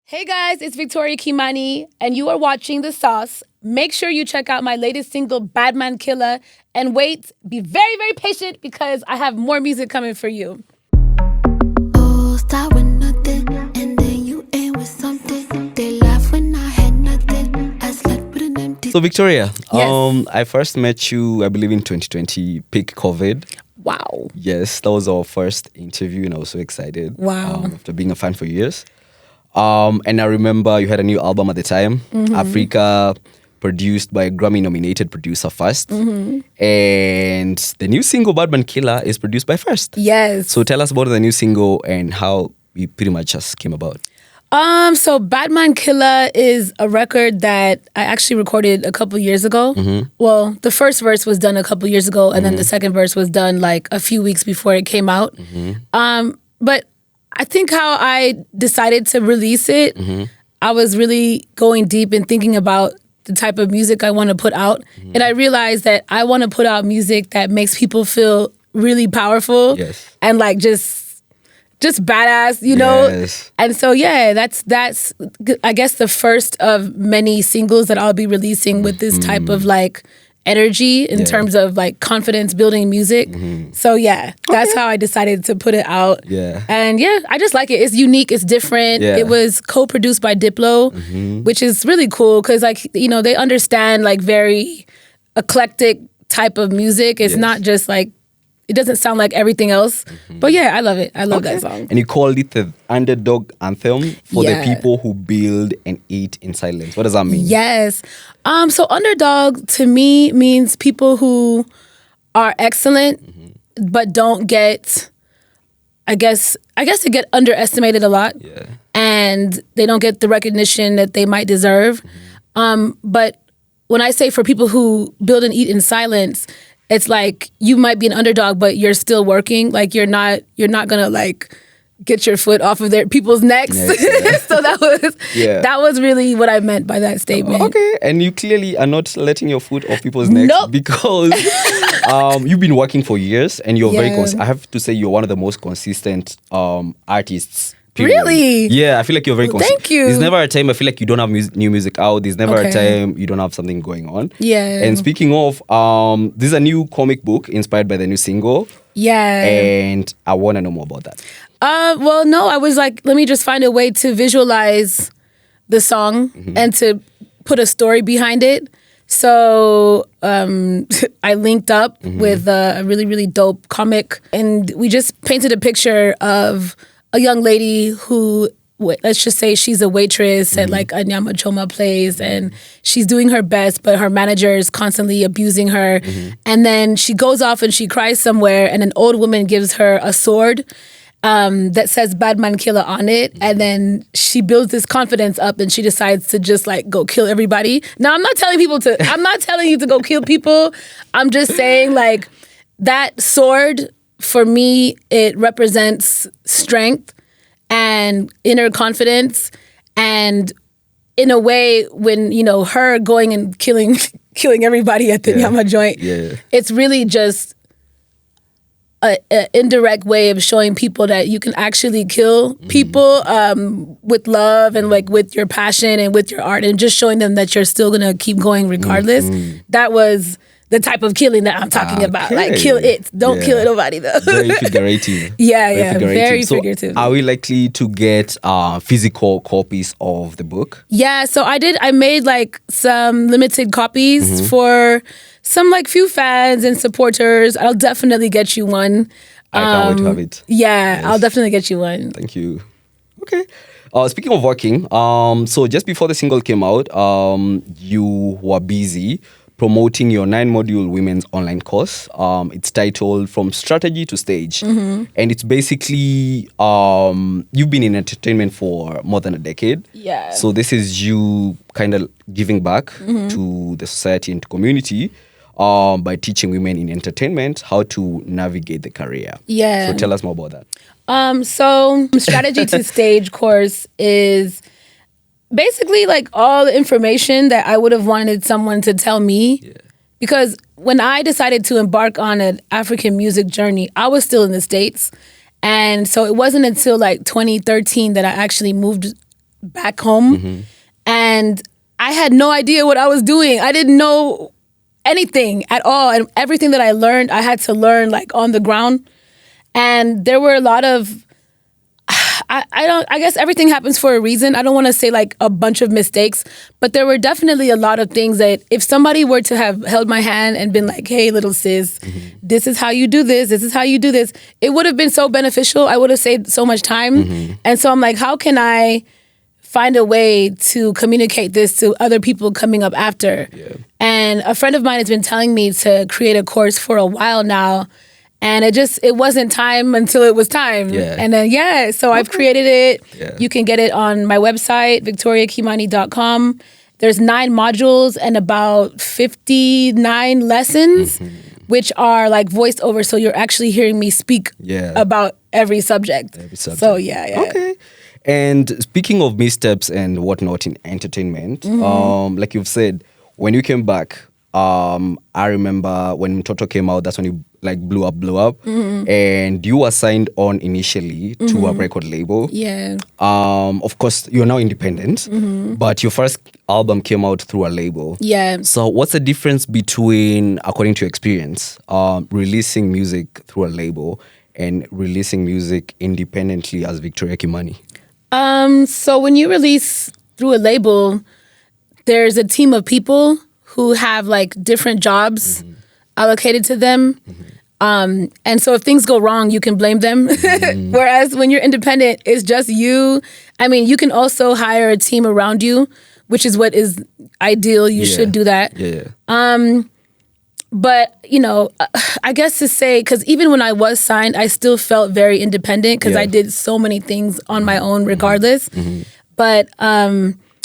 Hey guys, it's Victoria Kimani, and you are watching The Sauce. Make sure you check out my latest single, Bad Man Killa, and wait, be very, very patient because I have more music coming for you. Oh, start with nothing, and then you end with something. They laugh when I had nothing. I slept with an empty. So Victoria, Yes. I first met you, I believe in 2020, peak COVID. Wow. Yes, that was our first interview and I was so excited. Wow. After being a fan for years. And I remember you had a new album at the time, Africa, produced by a Grammy-nominated producer First. And the new single, Bad Man Killa, is produced by First. Yes. So tell us about the new single and how it pretty much just came about. So Bad Man Killa is a record that I actually recorded a couple years ago. Well, the first verse was done a couple years ago, and then the second verse was done like a few weeks before it came out. But I think how I decided to release it, I was really going deep and thinking about the type of music I want to put out. And I realized that I want to put out music that makes people feel really powerful Yes. and like just badass, you know? Yes. And so, yeah, that's I guess the first of many singles that I'll be releasing with this type of like energy in terms of like confidence building music. So yeah, that's how I decided to put it out. Yeah. And yeah, I just like it. It's unique, it's different. Yeah. It was co-produced by Diplo, which is really cool because like, you know, they understand like very eclectic type of music. It's not just like, it doesn't sound like everything else. But yeah, I love it. I love that song. And you called it the Underdog anthem for Yeah. the people who build and eat in silence. What does that mean? Yes. So underdog to me means people who are excellent but don't get, I guess they get underestimated a lot. Yeah. And they don't get the recognition that they might deserve. But when I say for people who build and eat in silence, it's like you might be an underdog, but you're still working. Like you're not gonna like get your foot off of their people's necks. Yes, So that was really what I meant by that statement. Okay, and you clearly are not letting your foot off people's necks Nope. because you've been working for years and you're very Yeah. I have to say you're one of the most consistent artists. Period. Really? Yeah, I feel like you're very consistent. Thank you. There's never a time I feel like you don't have new music out. There's never a Okay. time you don't have something going on. Yeah. And speaking of, this is a new comic book inspired by the new single. Yeah. And I want to know more about that. Well, no, I was like, let me just find a way to visualize the song and to put a story behind it. So I linked up with a really, really dope comic, and we just painted a picture of a young lady who, let's just say she's a waitress at like a Nyama Choma place, and she's doing her best, but her manager is constantly abusing her. And then she goes off and she cries somewhere, and an old woman gives her a sword that says Bad Man Killa on it. And then she builds this confidence up and she decides to just like go kill everybody. Now, I'm not telling you to go kill people. I'm just saying like that sword, for me, it represents strength and inner confidence. And in a way, when, you know, her going and killing everybody at the Nyama joint, it's really just an indirect way of showing people that you can actually kill people with love and like with your passion and with your art, and just showing them that you're still gonna keep going regardless. That was the type of killing that I'm talking about. Like, kill it. Don't kill nobody, though. Very figurative. Very figurative. So are we likely to get physical copies of the book? Yeah, so I made like some limited copies for some like few fans and supporters. I'll definitely get you one. I can't wait to have it. Yeah, I'll definitely get you one. Thank you. Okay. Speaking of working, so just before the single came out, you were busy promoting your 9-module women's online course. It's titled From Strategy to Stage. And it's basically, you've been in entertainment for more than a decade. Yeah. So this is you kind of giving back to the society and to community by teaching women in entertainment how to navigate the career. Yeah. So tell us more about that. So Strategy to Stage course is basically like all the information that I would have wanted someone to tell me. Because when I decided to embark on an African music journey, I was still in the States. And so it wasn't until like 2013 that I actually moved back home. And I had no idea what I was doing. I didn't know anything at all. And everything that I learned, I had to learn like on the ground. And there were a lot of, I guess everything happens for a reason. I don't want to say like a bunch of mistakes, but there were definitely a lot of things that if somebody were to have held my hand and been like, hey, little sis, this is how you do this, this is how you do this, it would have been so beneficial. I would have saved so much time. And so I'm like, how can I find a way to communicate this to other people coming up after? And a friend of mine has been telling me to create a course for a while now. And it wasn't time until it was time. And then, so I've created it. You can get it on my website, victoriakimani.com. There's 9 modules and about 59 lessons, which are like voiced over. So you're actually hearing me speak about every subject. So, Okay. And speaking of missteps and whatnot in entertainment, like you've said, when you came back, I remember when Mtoto came out, that's when you like blew up. And you were signed on initially to a record label. Of course, you're now independent, but your first album came out through a label. So what's the difference between, according to your experience, releasing music through a label and releasing music independently as Victoria Kimani? So when you release through a label, there's a team of people who have like different jobs allocated to them. And so if things go wrong, you can blame them. Whereas when you're independent, it's just you. I mean, you can also hire a team around you, which is what is ideal. You should do that. But, you know, I guess to say, because even when I was signed, I still felt very independent because I did so many things on my own regardless. But,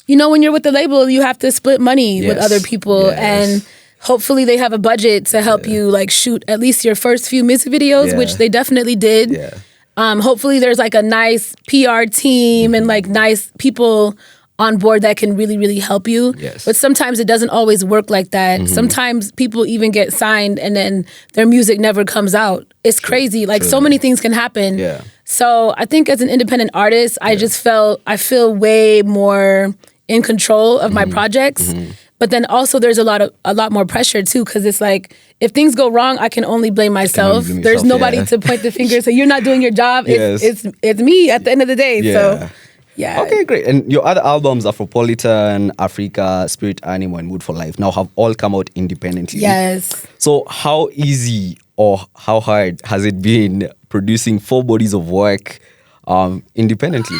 you know, when you're with the label, you have to split money with other people. And hopefully they have a budget to help you like shoot at least your first few music videos, which they definitely did. Hopefully there's like a nice PR team and like nice people on board that can really, really help you. But sometimes it doesn't always work like that. Sometimes people even get signed and then their music never comes out. It's crazy. Like so many things can happen. So I think as an independent artist, I feel way more in control of my projects. But then also there's a lot more pressure too, because it's like if things go wrong, I can only blame myself. There's nobody to point the finger. So you're not doing your job. It's me at the end of the day. So okay, great. And your other albums, Afropolitan, Africa, Spirit Animal, and Mood for Life, now have all come out independently. So how easy or how hard has it been producing 4 bodies of work independently?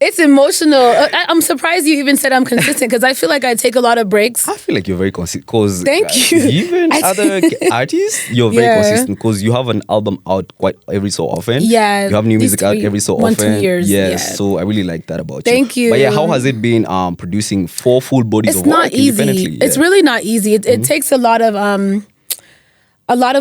It's emotional. I'm surprised you even said I'm consistent because I feel like I take a lot of breaks. I feel like you're very consistent. Cause thank you. Even other artists, you're very consistent because you have an album out quite every so often. You have new music out every so often. 2 years. So I really like that about you. Thank you. But how has it been producing 4 full bodies of work independently? It's really not easy. It takes a lot of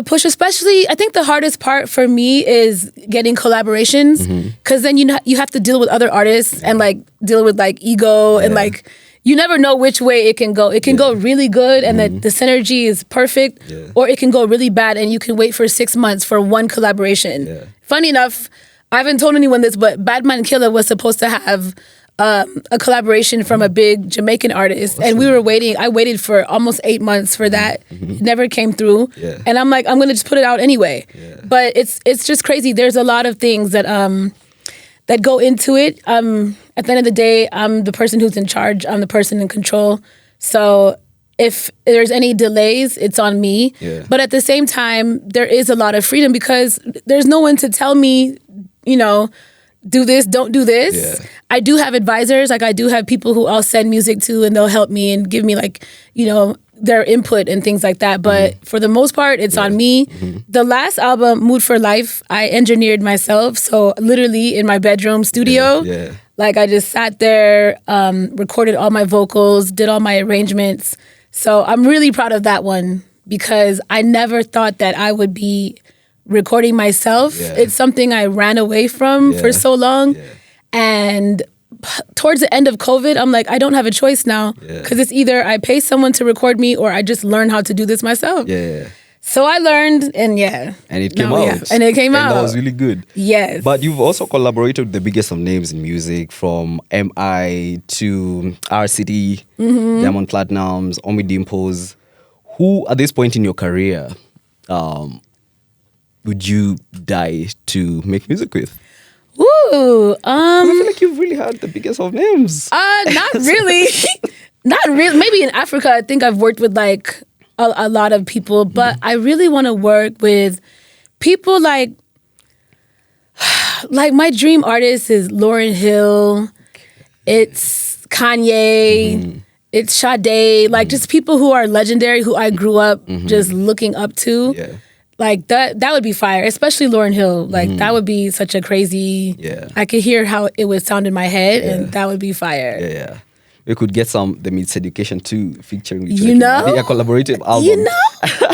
push, especially I think the hardest part for me is getting collaborations because then you have to deal with other artists and like deal with like ego and like you never know which way it can go. It can go really good and the synergy is perfect or it can go really bad and you can wait for 6 months for one collaboration. Funny enough, I haven't told anyone this, but Bad Man Killa was supposed to have a collaboration from a big Jamaican artist. And we were waiting. I waited for almost 8 months for that. It never came through. And I'm like, I'm going to just put it out anyway. But it's just crazy. There's a lot of things that that go into it. At the end of the day, I'm the person who's in charge. I'm the person in control. So if there's any delays, it's on me. But at the same time, there is a lot of freedom because there's no one to tell me, you know, do this, don't do this. I do have advisors. Like I do have people who I'll send music to and they'll help me and give me like, you know, their input and things like that. But for the most part, it's on me. The last album, Mood for Life, I engineered myself. So literally in my bedroom studio, like I just sat there, recorded all my vocals, did all my arrangements. So I'm really proud of that one because I never thought that I would be recording myself. It's something I ran away from for so long. And towards the end of COVID, I'm like, I don't have a choice now because it's either I pay someone to record me or I just learn how to do this myself. So I learned, and yeah. And it came No, out. yeah. And it came out. And that was really good. Yes. But you've also collaborated with the biggest of names in music, from MI to RCD, Diamond Platnumz, Omi Dimples. Who, at this point in your career, would you die to make music with? Ooh, I feel like you've really had the biggest of names. not really. Not really. Maybe in Africa, I think I've worked with like a lot of people, but I really want to work with people like my dream artist is Lauryn Hill. It's Kanye. It's Sade. Like just people who are legendary, who I grew up just looking up to. Yeah. Like that would be fire, especially Lauryn Hill. Like that would be such a crazy. Yeah. I could hear how it would sound in my head, and that would be fire. Yeah. We could get the Meets Education too, featuring You know? a collaborative album. You know?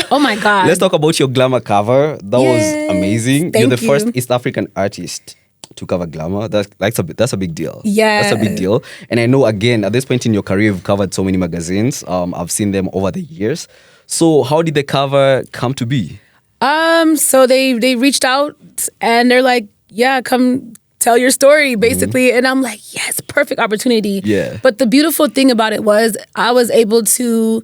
Oh my God. Let's talk about your Glamour cover. That Yes. was amazing. You're Thank the first you. East African artist to cover Glamour. That's a big deal. Yeah. That's a big deal. And I know, again, at this point in your career, you've covered so many magazines. I've seen them over the years. So how did the cover come to be? So they reached out and they're like, yeah, come tell your story, basically. And I'm like, yes, perfect opportunity. Yeah. But the beautiful thing about it was I was able to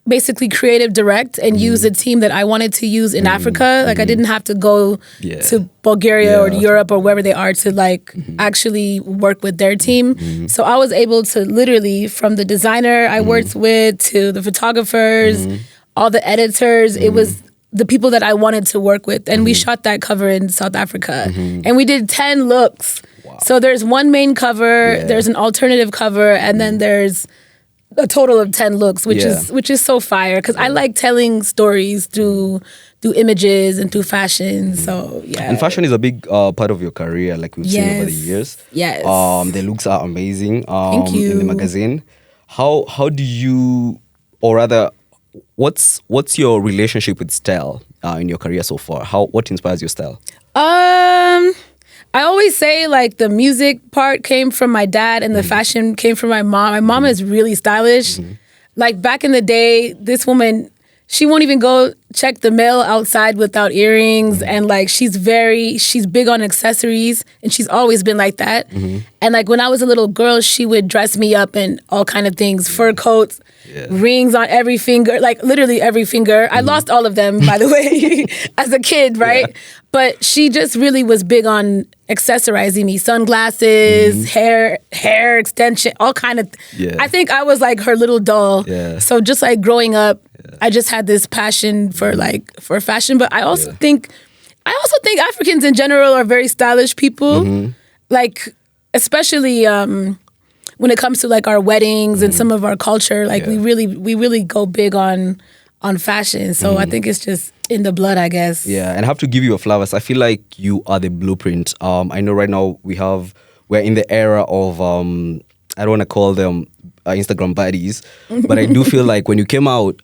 basically creative direct and use the team that I wanted to use in Africa. Like I didn't have to go to Bulgaria or to Europe or wherever they are to like actually work with their team. So I was able to literally, from the designer I worked with to the photographers, all the editors, it was the people that I wanted to work with. And we shot that cover in South Africa. And we did 10 looks. Wow. So there's one main cover, there's an alternative cover, and then there's a total of 10 looks, which is so fire. Because I like telling stories through images and through fashion. So yeah. And fashion is a big part of your career, like we've seen over the years. Yes. The looks are amazing. Thank you. In the magazine. How do you, or rather, what's your relationship with style in your career so far? What inspires your style? I always say like the music part came from my dad and the fashion came from my mom. My mom is really stylish. Like back in the day, this woman, she won't even go check the mail outside without earrings. And like she's big on accessories, and she's always been like that. And like when I was a little girl, she would dress me up in all kind of things, fur coats, rings on every finger, like literally every finger. I lost all of them, by the way, as a kid, right? Yeah. But she just really was big on accessorizing me, sunglasses, hair extension, all kind of. I think I was like her little doll. So just like growing up, I just had this passion for fashion. But I also think Africans in general are very stylish people. Like especially when it comes to like our weddings and some of our culture, like we really go big on fashion. So I think it's just in the blood, I guess. Yeah, and I have to give you your flowers. I feel like you are the blueprint. I know right now we're in the era of I don't want to call them Instagram baddies, but I do feel like when you came out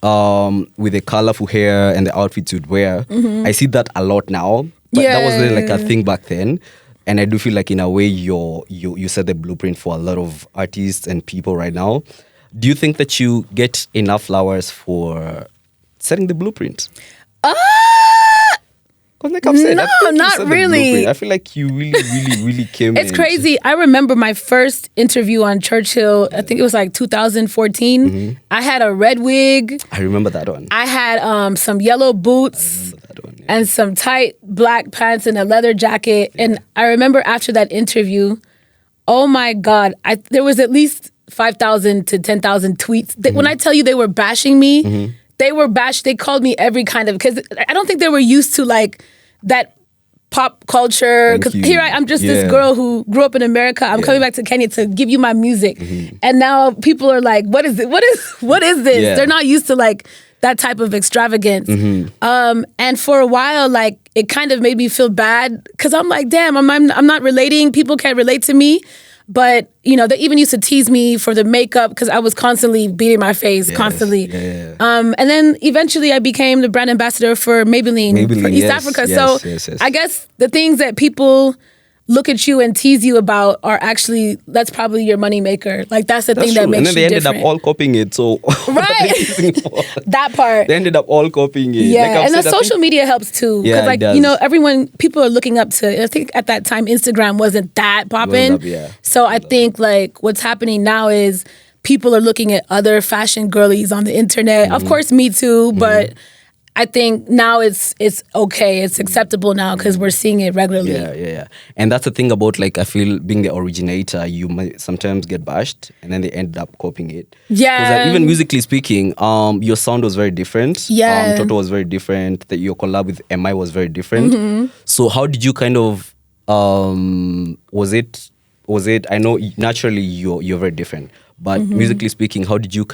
with the colorful hair and the outfits you'd wear, I see that a lot now. But that was really like a thing back then. And I do feel like in a way you set the blueprint for a lot of artists and people right now. Do you think that you get enough flowers for setting the blueprint? Like I've said, no, not really. I feel like you really came. It's crazy. I remember my first interview on Churchill. I think it was like 2014. I had a red wig. I remember that one. I had some yellow boots and some tight black pants and a leather jacket. And I remember after that interview, oh my God, there was at least 5,000 to 10,000 tweets. When I tell you they were bashing me. They called me every kind of, because I don't think they were used to like that pop culture. Because here I'm just this girl who grew up in America. I'm coming back to Kenya to give you my music. And now people are like, what is it? What is this? Yeah. They're not used to like that type of extravagance. And for a while, like it kind of made me feel bad because I'm like, damn, I'm not relating. People can't relate to me. But, you know, they even used to tease me for the makeup because I was constantly beating my face, constantly. And then eventually I became the brand ambassador for Maybelline for East Africa. So I guess the things that people look at you and tease you about are actually, that's probably your moneymaker. Like that's the thing that makes you different. And then they ended up all copying it. So right, that part. They ended up all copying it. Yeah, like and the social media helps too. Yeah, like people are looking up to. I think at that time Instagram wasn't that popping. So I think like what's happening now is people are looking at other fashion girlies on the internet. Of course, me too, but I think now it's okay. It's acceptable now because we're seeing it regularly. Yeah. And that's the thing about, like, I feel being the originator, you might sometimes get bashed and then they end up copying it. Yeah. Because even musically speaking, your sound was very different. Yeah. Toto was very different. Your collab with MI was very different. So how did you kind of, was it, I know naturally you're very different. But musically speaking, how did you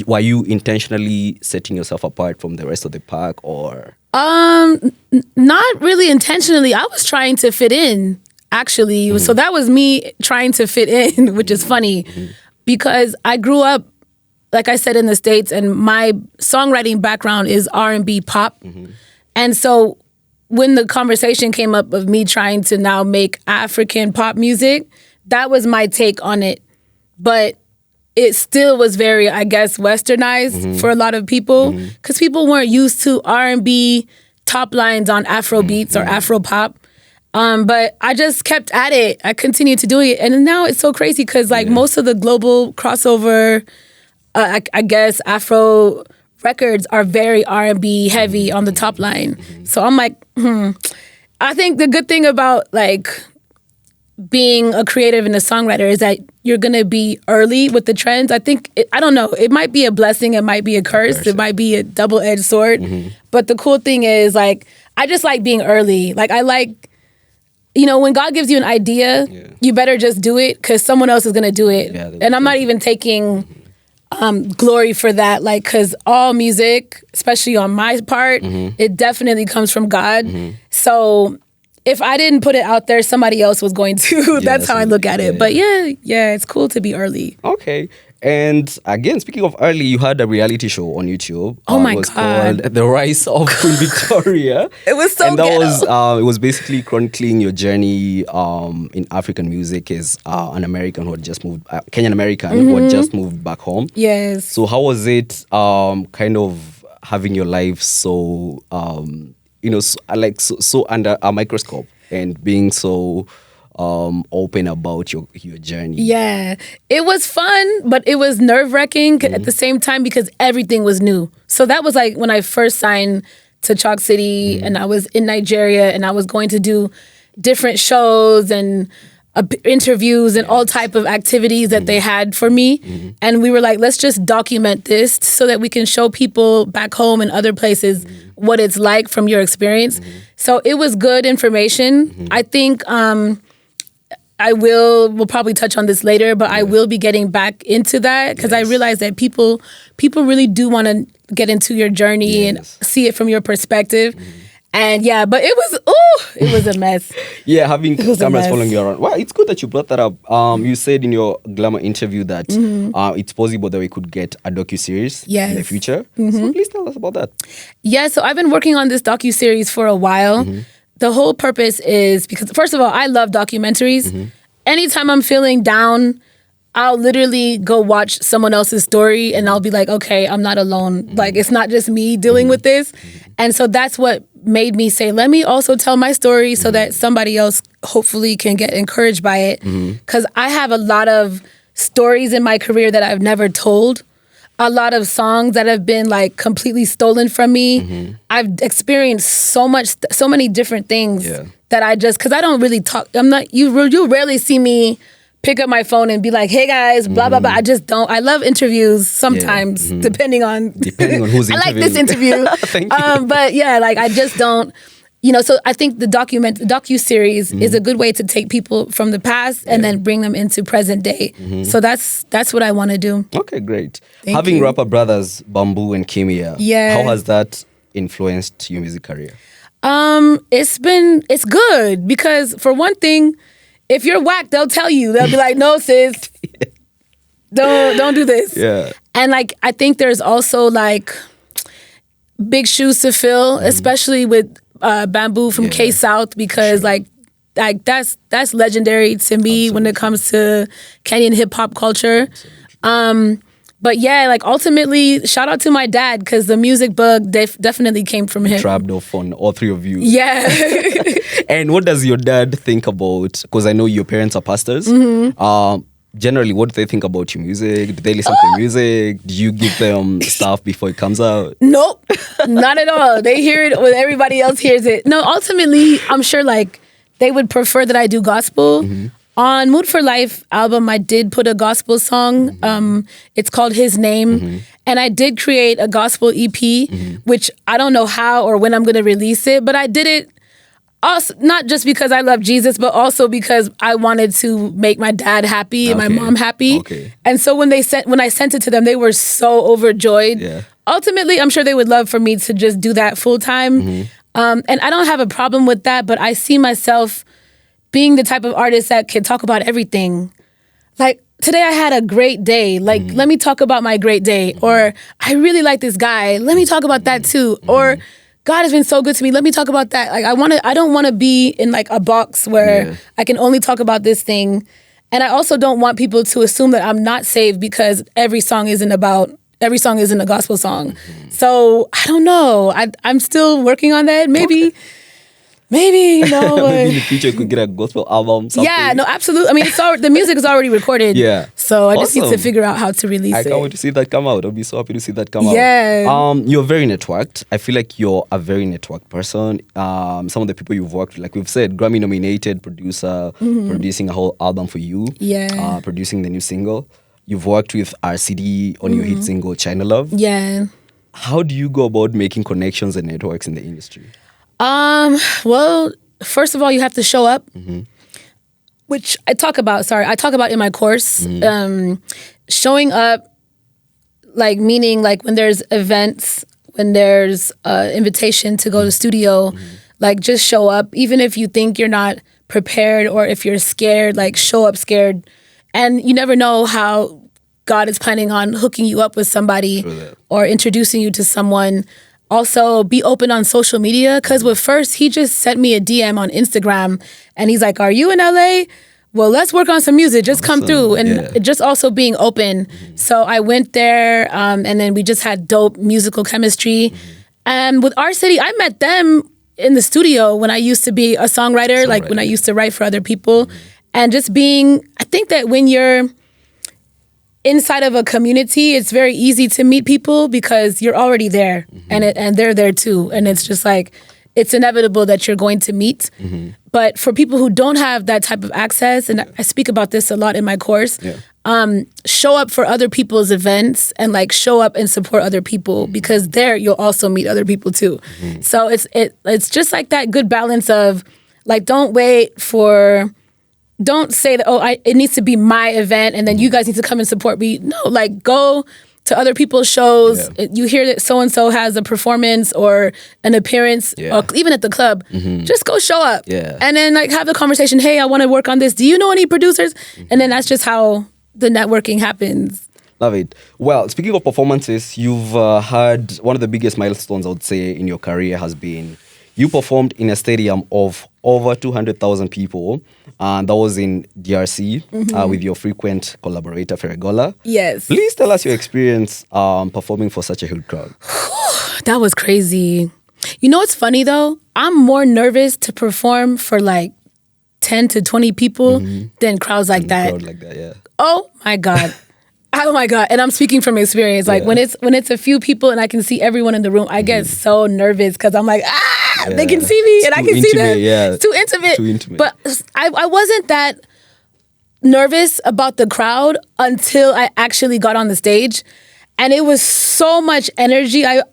were you intentionally setting yourself apart from the rest of the pack, or? Not really intentionally. I was trying to fit in, actually. So that was me trying to fit in, which is funny because I grew up, like I said, in the States, and my songwriting background is R&B pop. And so when the conversation came up of me trying to now make African pop music, that was my take on it. But it still was very, I guess, westernized for a lot of people because people weren't used to R&B top lines on Afro beats or Afro pop. But I just kept at it. I continued to do it. And now it's so crazy because like most of the global crossover, I guess, Afro records are very R&B heavy on the top line. So I'm like, I think the good thing about like being a creative and a songwriter is that you're going to be early with the trends. I think, I don't know, it might be a blessing, it might be a curse, it might be a double-edged sword. But the cool thing is, like, I just like being early. Like, I like, when God gives you an idea, you better just do it because someone else is going to do it. And I'm not even taking glory for that, like, because all music, especially on my part, it definitely comes from God. So if I didn't put it out there, somebody else was going to. That's how I look at it. But yeah, it's cool to be early. Okay. And again, speaking of early, you had a reality show on YouTube. Oh my God. It was called The Rise of Queen Victoria. It was so And that was, it was basically chronicling your journey in African music as an American who had just moved, Kenyan American who had just moved back home. Yes. So how was it kind of having your life so... so under a microscope and being so open about your journey? Yeah, it was fun, but it was nerve-wracking at the same time because everything was new. So that was like when I first signed to Chalk City and I was in Nigeria and I was going to do different shows and interviews and all type of activities that they had for me. And we were like, let's just document this so that we can show people back home and other places what it's like from your experience. So it was good information. I think we'll probably touch on this later, but I will be getting back into that because I realize that people really do want to get into your journey and see it from your perspective. And yeah, but it was a mess. Yeah, having cameras following you around. Well, it's good that you brought that up. You said in your Glamour interview that it's possible that we could get a docuseries in the future. So please tell us about that. Yeah, so I've been working on this docuseries for a while. The whole purpose is because, first of all, I love documentaries. Anytime I'm feeling down, I'll literally go watch someone else's story and I'll be like, okay, I'm not alone. Like, it's not just me dealing with this. And so that's what made me say, let me also tell my story so that somebody else hopefully can get encouraged by it. Because I have a lot of stories in my career that I've never told. A lot of songs that have been like completely stolen from me. I've experienced so many different things that I just, because I don't really talk, you rarely see me pick up my phone and be like, hey guys, blah, blah, blah. I just don't. I love interviews sometimes, depending on who's interviewing. I like this interview. Thank you. But yeah, like I just don't, so I think the docu-series is a good way to take people from the past and then bring them into present day. So that's what I want to do. Okay, great. Having rapper brothers, Bamboo and Kimia, how has that influenced your music career? It's good because for one thing, if you're whack, they'll tell you. They'll be like, no, sis, don't do this. Yeah. And like, I think there's also like big shoes to fill, especially with Bamboo from K-South because like like that's legendary to me when it comes to Kenyan hip hop culture. But yeah, like ultimately, shout out to my dad because the music bug definitely came from him. Trapped off on all three of you. Yeah. And what does your dad think about? Because I know your parents are pastors. Generally, what do they think about your music? Do they listen to music? Do you give them stuff before it comes out? Nope, not at all. They hear it when everybody else hears it. No, ultimately, I'm sure like they would prefer that I do gospel. On Mood for Life album, I did put a gospel song. It's called His Name. And I did create a gospel EP, which I don't know how or when I'm going to release it, but I did it also not just because I love Jesus, but also because I wanted to make my dad happy and my mom happy. And so when I sent it to them, they were so overjoyed. Yeah. Ultimately, I'm sure they would love for me to just do that full time. And I don't have a problem with that, but I see myself being the type of artist that can talk about everything. Like, today I had a great day. Like, let me talk about my great day. Or, I really like this guy. Let me talk about that too. Or, God has been so good to me. Let me talk about that. Like, I don't want to be in like a box where I can only talk about this thing. And I also don't want people to assume that I'm not saved because every song isn't a gospel song. So, I don't know. I'm still working on that. Maybe, you know. Maybe in the future you could get a gospel album. Something. Yeah, no, absolutely. I mean, the music is already recorded. Yeah. So I just need to figure out how to release it. I can't wait to see that come out. I'll be so happy to see that come out. Yeah. You're very networked. I feel like you're a very networked person. Some of the people you've worked with, like we've said, Grammy nominated producer, producing a whole album for you. Yeah. Producing the new single. You've worked with RCD on your hit single, China Love. Yeah. How do you go about making connections and networks in the industry? Well, first of all, you have to show up, which I talk about in my course. Showing up, like meaning like when there's events, when there's invitation to go to studio, like just show up. Even if you think you're not prepared or if you're scared, like show up scared. And you never know how God is planning on hooking you up with somebody or introducing you to someone. Also, be open on social media, because with First, he just sent me a DM on Instagram, and he's like, are you in LA? Well, let's work on some music. Just come through. And just also being open. So I went there, and then we just had dope musical chemistry. And with Our City, I met them in the studio when I used to be a songwriter, like when I used to write for other people. And just being, I think that when you're inside of a community, it's very easy to meet people because you're already there and they're there too. And it's just like, it's inevitable that you're going to meet. But for people who don't have that type of access, and I speak about this a lot in my course, show up for other people's events and like show up and support other people because there you'll also meet other people too. So it's just like that good balance of like, don't say that, it needs to be my event and then you guys need to come and support me. No, like go to other people's shows. You hear that so-and-so has a performance or an appearance or even at the club, just go show up. And then like have a conversation. Hey, I want to work on this. Do you know any producers? And then that's just how the networking happens. Love it. Well, speaking of performances, you've had one of the biggest milestones I would say in your career has been you performed in a stadium of over 200,000 people, and that was in DRC with your frequent collaborator, Ferregola. Yes. Please tell us your experience performing for such a huge crowd. That was crazy. You know what's funny though? I'm more nervous to perform for like 10 to 20 people than crowds like that. Crowd like that, yeah. Oh my God. Oh my God. And I'm speaking from experience. Like when it's a few people and I can see everyone in the room, I get so nervous because I'm like, they can see me and I can see them. Yeah. It's too intimate. But I wasn't that nervous about the crowd until I actually got on the stage. And it was so much energy. I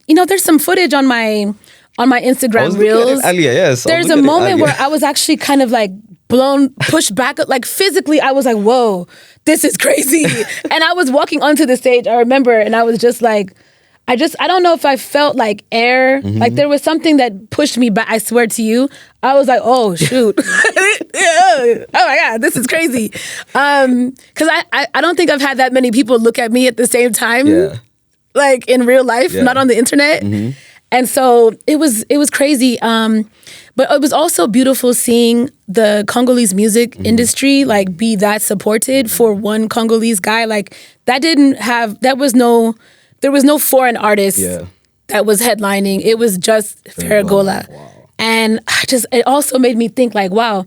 there's some footage on my Instagram reels. Earlier, yes. There's a moment where I was actually kind of like pushed back, like physically, I was like, whoa, this is crazy. And I was walking onto the stage, I remember, and I was just like, I don't know if I felt like air, like there was something that pushed me back, I swear to you. I was like, oh, shoot. Oh my God, this is crazy. Because I don't think I've had that many people look at me at the same time, like in real life, not on the internet. And so it was crazy. But it was also beautiful seeing the Congolese music industry like be that supported for one Congolese guy. Like there was no foreign artist that was headlining. It was just Ferregola. Wow. And it also made me think like, wow,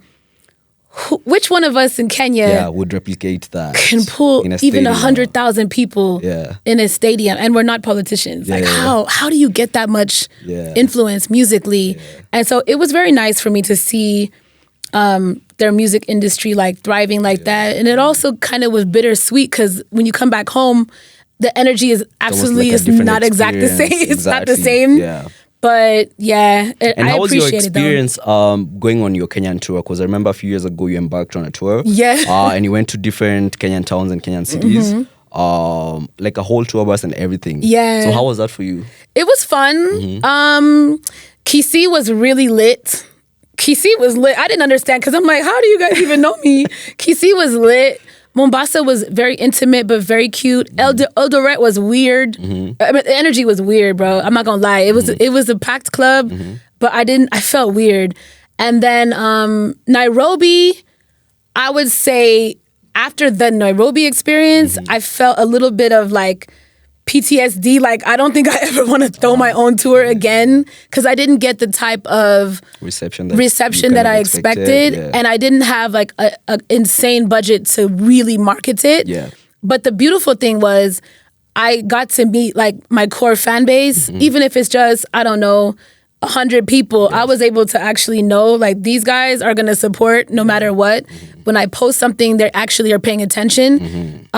which one of us in Kenya would replicate that? Can pull even 100,000 people in a stadium, and we're not politicians. Like how do you get that much influence musically? And so it was very nice for me to see their music industry like thriving like that. And it also kind of was bittersweet because when you come back home, the energy is absolutely not exact the same. It's not the same. Yeah. But yeah, and I how was your appreciate it. experience going on your Kenyan tour? Because I remember a few years ago you embarked on a tour. Yeah. And you went to different Kenyan towns and Kenyan cities. Like a whole tour bus and everything. Yeah. So how was that for you? It was fun. Kisii was really lit. Kisii was lit. I didn't understand because I'm like, how do you guys even know me? Kisii was lit. Mombasa was very intimate but very cute. Eldoret was weird. I mean, the energy was weird, bro. I'm not gonna lie. It was a packed club, but I felt weird. And then Nairobi, I would say after the Nairobi experience, I felt a little bit of like PTSD. Like I don't think I ever want to throw my own tour again because I didn't get the type of reception that I expected, and I didn't have like a insane budget to really market it. Yeah. But the beautiful thing was I got to meet like my core fan base, even if it's just 100 people. I was able to actually know like these guys are gonna support no matter what. When I post something, they actually are paying attention.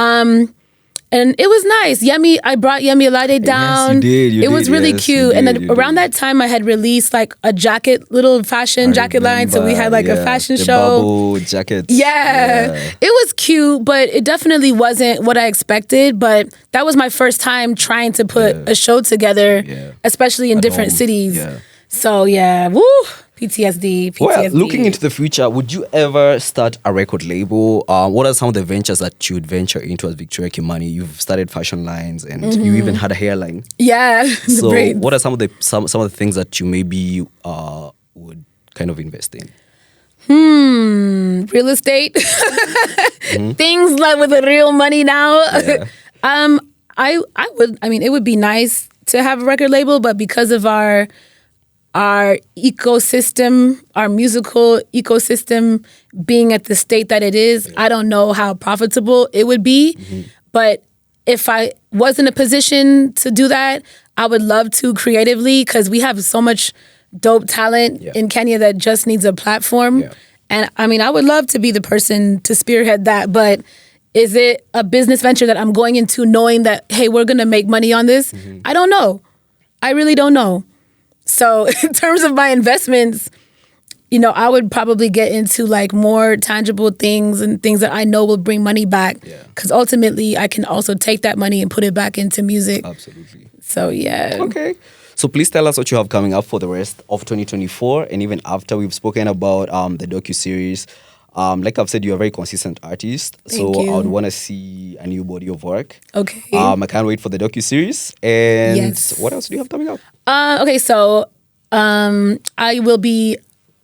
And it was nice. I brought Yemi Alade down. Yes, you did. It was really cute. And then around that time, I had released like a little fashion jacket line. So we had like a fashion show. Bubble jackets. Yeah. It was cute, but it definitely wasn't what I expected. But that was my first time trying to put a show together, especially in different cities. Yeah. So woo. PTSD. Well, looking into the future, would you ever start a record label? What are some of the ventures that you would venture into as Victoria Kimani? You've started fashion lines and you even had a hairline. Yeah. So what are some of the things that you maybe would kind of invest in? Real estate. Things like with the real money now. Yeah. It would be nice to have a record label, but because of our ecosystem, our musical ecosystem being at the state that it is, I don't know how profitable it would be. But if I was in a position to do that, I would love to creatively because we have so much dope talent in Kenya that just needs a platform. Yeah. And I would love to be the person to spearhead that, but is it a business venture that I'm going into knowing that, hey, we're going to make money on this? I don't know. I really don't know. So in terms of my investments, I would probably get into like more tangible things and things that I know will bring money back. Because ultimately, I can also take that money and put it back into music. Absolutely. So yeah. Okay. So please tell us what you have coming up for the rest of 2024 and even after. We've spoken about the docuseries. Like I've said, you're a very consistent artist. Thank you. I would want to see a new body of work. Okay. I can't wait for the docuseries. And what else do you have coming up? Okay, so I will be,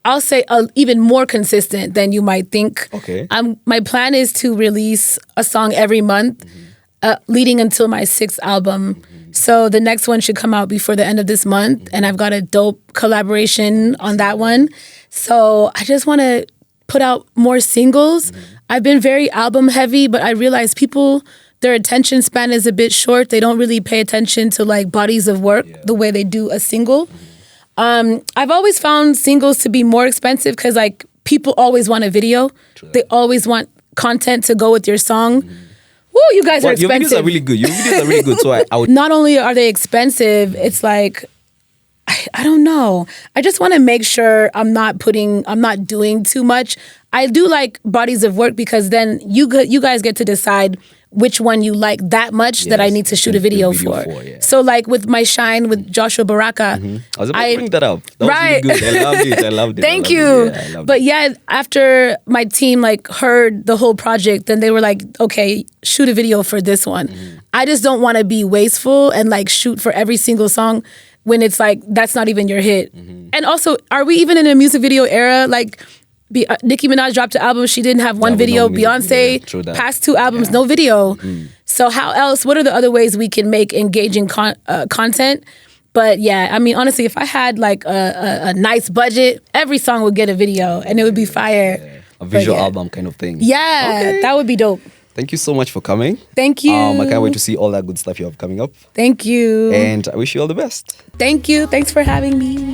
I'll say, even more consistent than you might think. Okay. My plan is to release a song every month, leading until my 6th album. So the next one should come out before the end of this month, and I've got a dope collaboration on that one. So I just want to put out more singles. I've been very album heavy, but I realize people, their attention span is a bit short. They don't really pay attention to like bodies of work the way they do a single. I've always found singles to be more expensive because like people always want a video. True. They always want content to go with your song. Woo, you guys are expensive. Your videos are really good. Your videos are really good. So I would. Not only are they expensive, it's like, I don't know. I just want to make sure I'm not doing too much. I do like bodies of work because then you guys get to decide which one you like that much that I need to shoot a video for. So like with my Shine with Joshua Baraka. I was about to bring that up. That was really good. I loved it. Thank you. But after my team like heard the whole project, then they were like, okay, shoot a video for this one. I just don't want to be wasteful and like shoot for every single song when it's like, that's not even your hit. And also, are we even in a music video era? Like, Nicki Minaj dropped an album. She didn't have one Yeah, with video. no music Beyonce, video. True that. past 2 albums, no video. So how else? What are the other ways we can make engaging content? But yeah, I mean, honestly, if I had like a nice budget, every song would get a video and it would be fire. A visual yeah. album kind of thing. Yeah, Okay. that would be dope. Thank you so much for coming. Thank you. I can't wait to see all that good stuff you have coming up. Thank you. And I wish you all the best. Thank you. Thanks for having me.